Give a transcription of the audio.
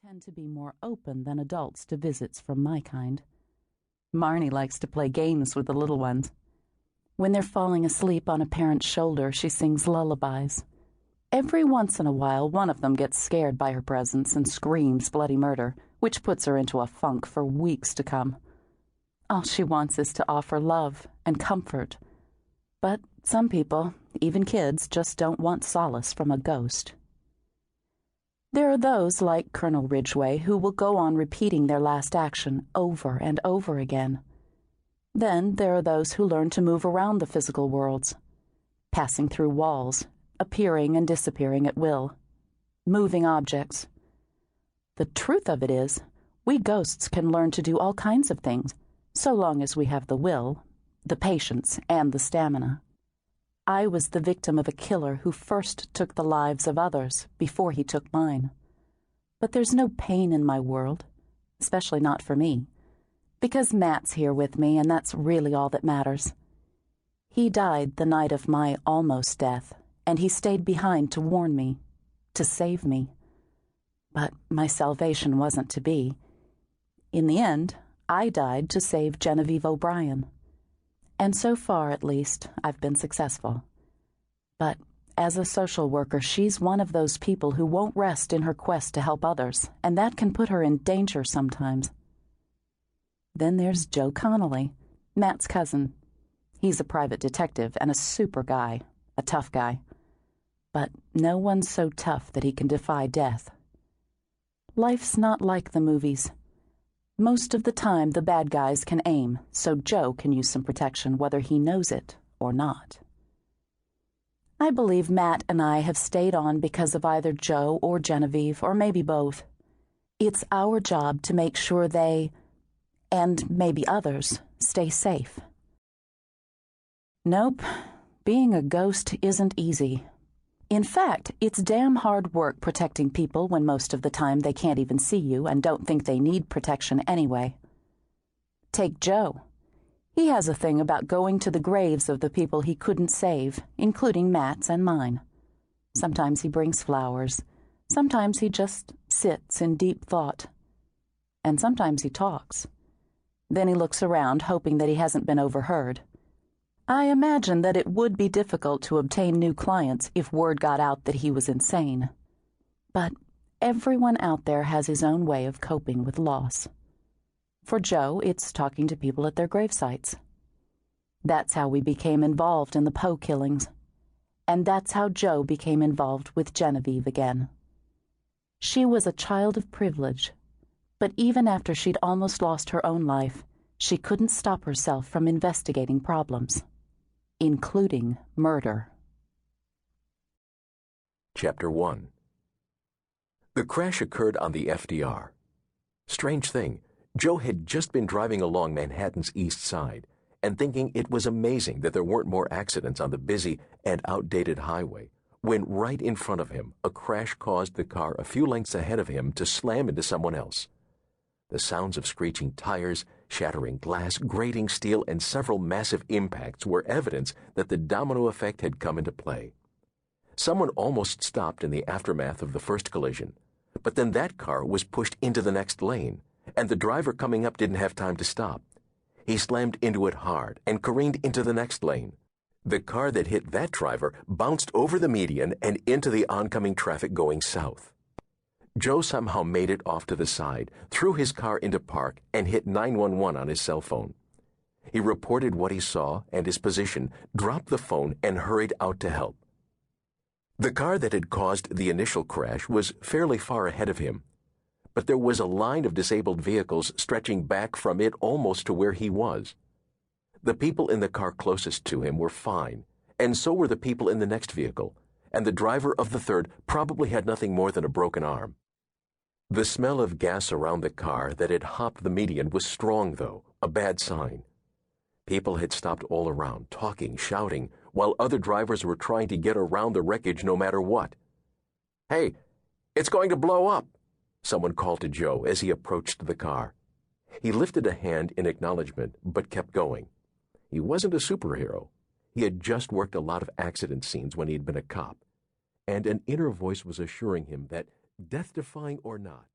tend to be more open than adults to visits from my kind. Marnie likes to play games with the little ones. When they're falling asleep on a parent's shoulder, she sings lullabies. Every once in a while, one of them gets scared by her presence and screams bloody murder, which puts her into a funk for weeks to come. All she wants is to offer love and comfort. But some people, even kids, just don't want solace from a ghost. There are those, like Colonel Ridgway, who will go on repeating their last action over and over again. Then there are those who learn to move around the physical worlds, passing through walls, appearing and disappearing at will, moving objects. The truth of it is, we ghosts can learn to do all kinds of things, so long as we have the will, the patience, and the stamina. I was the victim of a killer who first took the lives of others before he took mine. But there's no pain in my world, especially not for me, because Matt's here with me, and that's really all that matters. He died the night of my almost death, and he stayed behind to warn me, to save me. But my salvation wasn't to be. In the end, I died to save Genevieve O'Brien. And so far, at least, I've been successful. But as a social worker, she's one of those people who won't rest in her quest to help others, and that can put her in danger sometimes. Then there's Joe Connolly, Matt's cousin. He's a private detective and a super guy, a tough guy. But no one's so tough that he can defy death. Life's not like the movies. Most of the time, the bad guys can aim, so Joe can use some protection whether he knows it or not. I believe Matt and I have stayed on because of either Joe or Genevieve, or maybe both. It's our job to make sure they, and maybe others, stay safe. Nope, being a ghost isn't easy. In fact, it's damn hard work protecting people when most of the time they can't even see you and don't think they need protection anyway. Take Joe. He has a thing about going to the graves of the people he couldn't save, including Matt's and mine. Sometimes he brings flowers. Sometimes he just sits in deep thought. And sometimes he talks. Then he looks around, hoping that he hasn't been overheard. I imagine that it would be difficult to obtain new clients if word got out that he was insane. But everyone out there has his own way of coping with loss. For Joe, it's talking to people at their gravesites. That's how we became involved in the Poe killings. And that's how Joe became involved with Genevieve again. She was a child of privilege, but even after she'd almost lost her own life, she couldn't stop herself from investigating problems, including murder. Chapter 1. The crash occurred on the FDR. Strange thing, Joe had just been driving along Manhattan's East Side and thinking it was amazing that there weren't more accidents on the busy and outdated highway, when right in front of him, a crash caused the car a few lengths ahead of him to slam into someone else. The sounds of screeching tires, shattering glass, grating steel, and several massive impacts were evidence that the domino effect had come into play. Someone almost stopped in the aftermath of the first collision, but then that car was pushed into the next lane, and the driver coming up didn't have time to stop. He slammed into it hard and careened into the next lane. The car that hit that driver bounced over the median and into the oncoming traffic going south. Joe somehow made it off to the side, threw his car into park, and hit 911 on his cell phone. He reported what he saw and his position, dropped the phone, and hurried out to help. The car that had caused the initial crash was fairly far ahead of him, but there was a line of disabled vehicles stretching back from it almost to where he was. The people in the car closest to him were fine, and so were the people in the next vehicle, and the driver of the third probably had nothing more than a broken arm. The smell of gas around the car that had hopped the median was strong, though, a bad sign. People had stopped all around, talking, shouting, while other drivers were trying to get around the wreckage no matter what. "Hey, it's going to blow up," someone called to Joe as he approached the car. He lifted a hand in acknowledgement, but kept going. He wasn't a superhero. He had just worked a lot of accident scenes when he had been a cop, and an inner voice was assuring him that, death-defying or not,